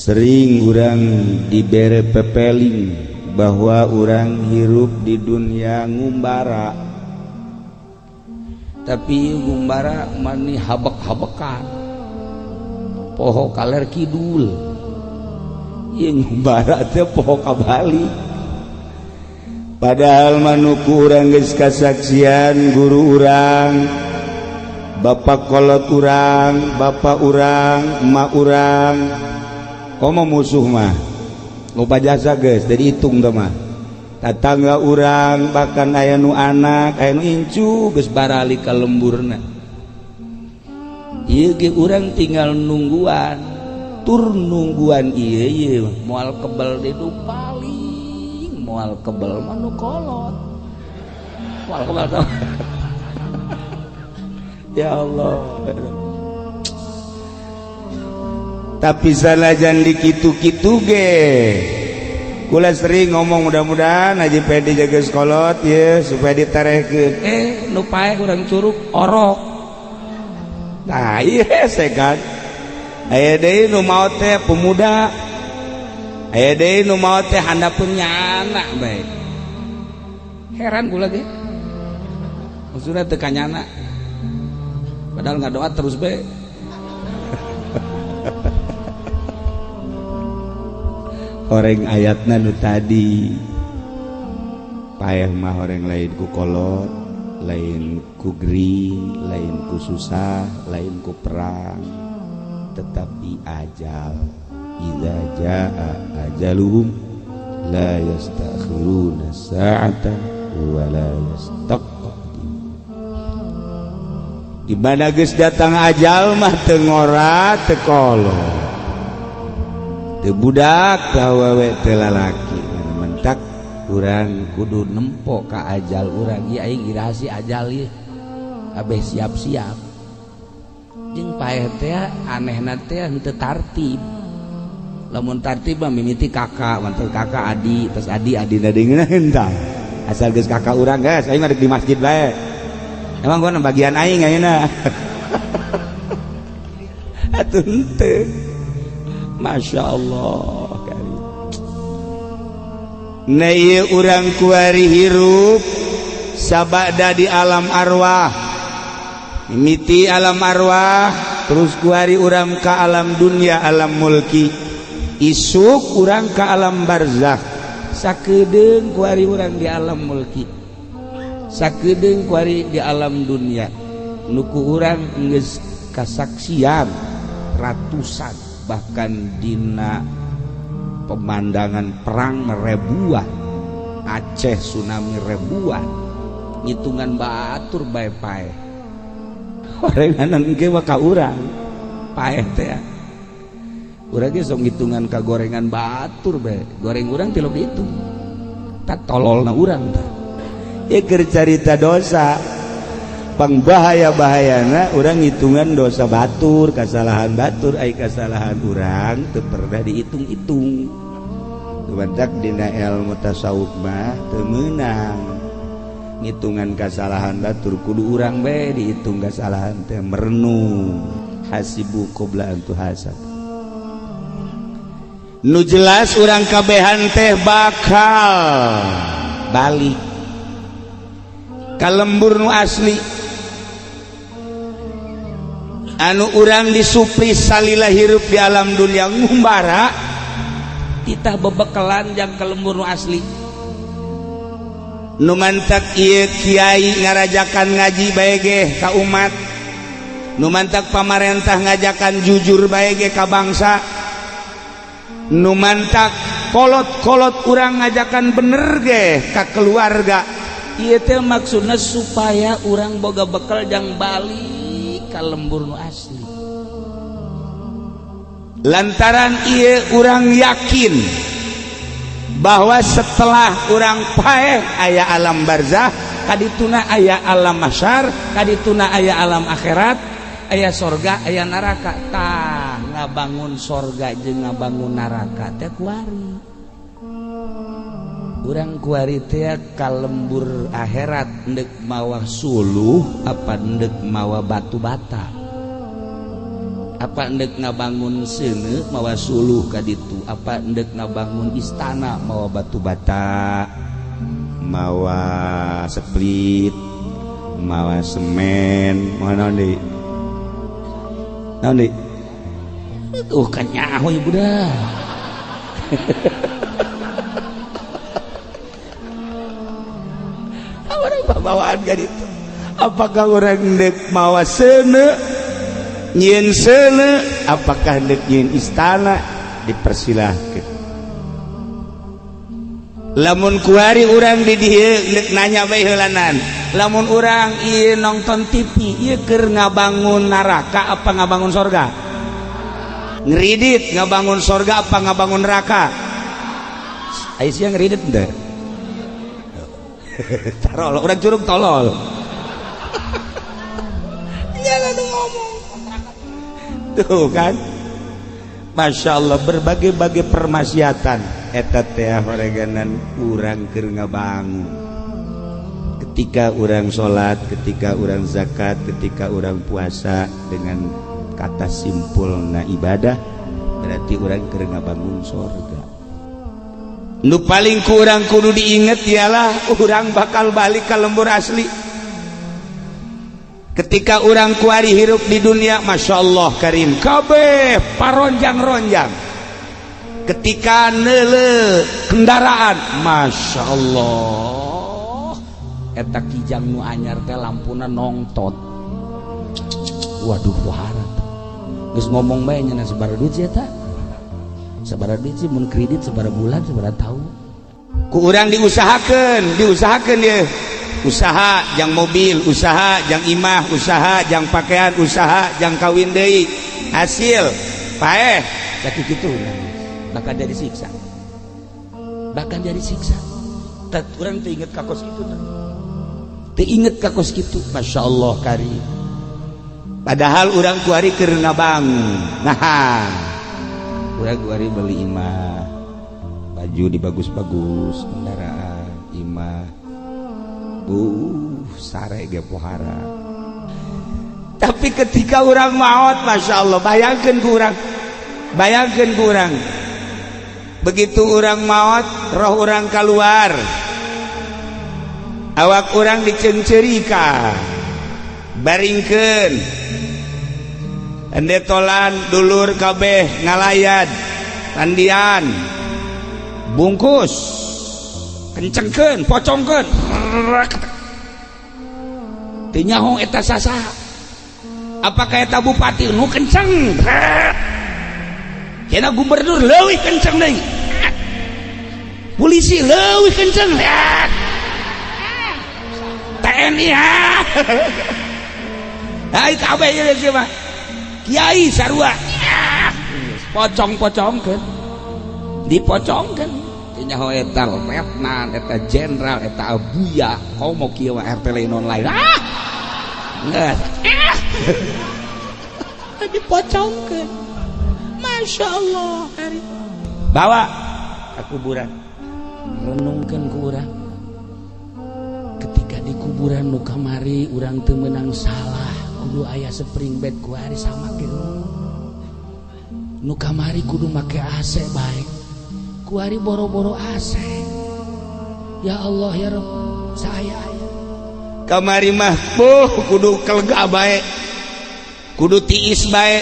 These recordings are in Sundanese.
sering orang dibere pepeling bahwa orang hirup di dunia ngumbara, tapi ngumbara mani habek-habekan poho kaler kidul, yang ngumbara teh poho kabali. Padahal manuku urang geus kasaksian guru urang, bapak kolot urang, bapak urang, emak urang, komo musuh mah lupa jasa geus dari hitung teh mah. Tatangga urang bahkan aya nu anak, aya nu incu geus barali ka lemburna. Ieu ge urang tinggal nungguan, tur nungguan ieu moal kebal di paling moal kebal manu kolot moal kebal tau. Ya Allah, tapi salajan dikitu-kitu ge kula sering ngomong mudah-mudahan Haji Pedi jaga sekolot ya supaya ditarehkeun. Nu pae urang curug orok. Nah iya segan aya deui nu maot teh pemuda, aya deui nu maot teh handapeun nyana bae. Heran kula ge maksudna teu kanyana padahal ngadoa terus bae. Horeng ayatna nu tadi paeh mah horeng lain ku kolot, lain ku gering, lain ku susah, lain ku perang, tetapi ajal idza jaa ajaluhum la yastakhiruna sa'atan wa la yastaqdim. Di mana geus datang ajal mah teu ngora teu kolot, teu budak teu awewe teu lalaki. Mentak urang kudu nempo ka ajal urang. Ieu aing irasi ajal ieu kabeh siap-siap. Jeung paeh teh anehna teh henteu tartib. Lamun tartib mah mimiti kakak, mantul kakak adi, terus adi deungeuna hentang. Asal geus kakak urang geus aing mah di masjid bae. Emang gua bagian aing ayeuna. Atuh henteu. Masya Allah. Nah ieu urang kuari hirup sabada di alam arwah, mimiti alam arwah, terus kuari urang ka alam dunia alam mulki, isuk urang ka alam barzakh, sakedeung kuari urang di alam mulki, sakedeung kuari di alam dunia. Nuku urang geus kasaksian ratusan bahkan dina pemandangan perang ribuan, Aceh tsunami ribuan, ngitungan batur bae paeh. Gorenganan ge mah ka urang paeh teh. Urang ge sok ngitungan ka gorengan batur bae. Goreng urang tilu dihitung. Tak tololna urang tah. Ieu keur carita dosa. Pangbahaya-bahayana urang ngitungan dosa batur, kasalahan batur, ai kasalahan urang teu pernah dihitung-hitung. Tumadak dina ilmu tasawuf mah teu meunang ngitungan kasalahan batur, kudu urang bae dihitung kasalahan teh, merenung hasibu qabla an tuhasab. Nu jelas urang kabehan teh bakal balik ka lembur nu asli. Anu urang disupri salila hirup di alam dunia ngumbara titah bebekalan jang ka lembur nu asli. Nu mantak ieu kiai ngarajakan ngaji bae ge ka umat, nu mantak pamarentah ngajakan jujur bae ge ka bangsa, nu mantak kolot-kolot urang ngajakan bener ge ka keluarga. Ieu teh maksudna supaya urang boga bekal jang balik ka lembur nu asli. Lantaran ieu urang yakin bahwa setelah urang paeh aya alam barzakh, kadituna aya alam mahsyar, kadituna aya alam akhirat, aya sorga aya neraka. Tah ngabangun sorga jeung ngabangun neraka teh kuari. Urang kuari teh ka lembur akhirat endek mawa suluh apa endek mawa batu bata. Apa endek ngabangun seuneu mawa suluh ka ditu, apa endek ngabangun istana mawa batu bata, mawa split, mawa semen, mawa naon deui? Naon deui? Kan nyaho ya budak. Orang bawaan ka ditu. Apakah orang endek mawa seuneu? Nyin seuneu, apakah hendak nyin istana? Dipersilahkan. Lamun kuari urang di dieu nanya bae heulanan, lamun urang ieu nonton TV ieu keur ngabangun neraka apa ngabangun sorga? Ngeridit ngabangun sorga apa ngabangun neraka? Aya sia ngeridit teu? Tarol urang curug tolol. Jangan ngomong. Tuh kan, Masya Allah, berbagai-bagai permaksiatan eta teh horeganan urang keur ngabangun. Ketika urang sholat, ketika urang zakat, ketika urang puasa dengan kata simpulna ibadah, berarti urang keur ngabangun surga. Nu paling ku urang kudu diinget ialah urang bakal balik ka lembur asli. Ketika orang kuari hirup di dunia, Masya Allah karim, kabeh paronjang-ronjang. Ketika neule kendaraan, Masya Allah, eta kijang nu anyar teh lampuna nongtot. Waduh wahara. Geus ngomong bae nya sabaraha duit sih eta? Sabaraha duit sih mun kredit sabaraha bulan sabaraha tahun. Ku urang diusahakeun dia. Usaha jang mobil, usaha jang imah, usaha jang pakaian, usaha jang kawin deui. Hasil paeh sakitu kitu bakal jadi siksa. Bakal jadi siksa. Tat urang teu inget ka kos kitu. Teu inget ka kos kitu. Masyaallah karim. Padahal urang kuari keur ngabangun. Nah, urang kuari beli imah, baju dibagus-bagus, kendaraan, imah. Sare ge pohara. Tapi ketika orang maut, Masya Allah, bayangkan ku urang. Begitu orang maut, roh orang keluar, awak orang diceungceurika, baringkeun, endetolan dulur kabeh ngalayad, tandian, bungkus, kencengkeun, pocongkeun. Teu nyaho eta sasaha. Apakah eta bupati nu kenceng? Kena gubernur leuwih kenceng deui. Polisi leuwih kenceng. TNI Hai kabeh ieu geus mah. Kiai sarua. Pocong-pocongkeun. Dipocongkeun. Nyaho eta letnan, eta jenderal, eta abuya, kau mau kieu RT lain online. Ngeus. Dipocongkeun. Masya Allah. Bawa ke kuburan. Renungkeun ku urang. Ketika di kuburan nu kamari urang teu meunang salah, kudu aya spring bed ku ari samakeun. Nu kamari kudu make AC baik. Kuari boro-boro AC. Ya Allah ya Rabb, saya kamari mah kudu kelega bae, kudu tiis bae,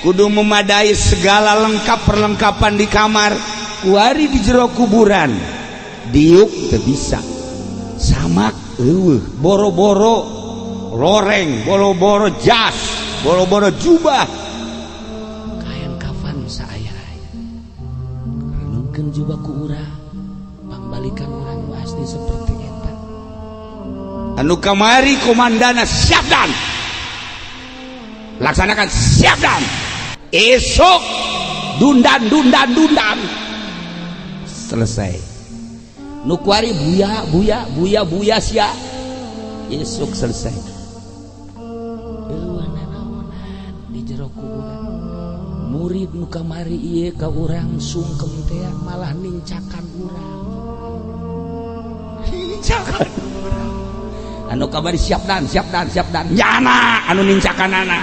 kudu memadai segala lengkap perlengkapan di kamar. Kuari di jero kuburan diuk teu bisa, samak boro-boro loreng, boro-boro jas, boro-boro jubah, kain kafan saaya renungkeun jubah ku urang, pangbalikan urang nu asli seperti eta. Anu kamari komandana siap dan laksanakan, siap dan esok dundan selesai. Nu kuari buya sia esok selesai. Di jero kuburan murid nu kamari ieu ka urang sungkem teh malah nincakan urang. Nincakan urang. Anu kamari siap dan nyana anu nincakanana.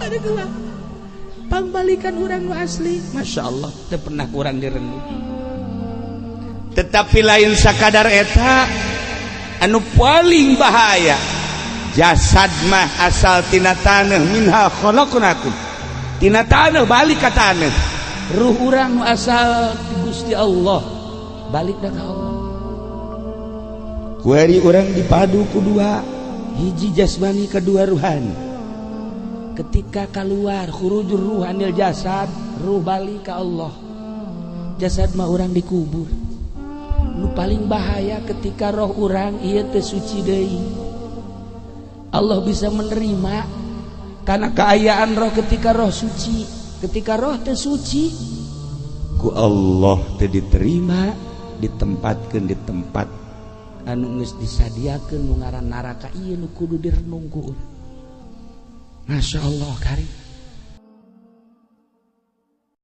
Ada gua pambalikan orang nu asli, masya Allah, teu pernah kurang direnung. Tetapi lain sakadar eta anu paling bahaya, jasad mah asal tina taneuh, minha khalaqnakum, tina taneuh balik ka taneuh. Ruh urang nu asal ti Gusti Allah balik da ka Allah. Kuari urang dipadu kudua, hiji jasmani kedua ruhani. Ketika keluar khurujur ruhanil jasad, ruh balik ka Allah. Jasad mah urang dikubur. Nu paling bahaya ketika roh urang ieu teu suci deui. Allah bisa menerima karena keayaan roh ketika roh suci. Ketika roh teu suci, ku Allah teu diterima, ditempatkeun di tempat anu geus disadiakeun nu ngaran neraka ieu nu kudu direnung ku urang. Masya Allah kari.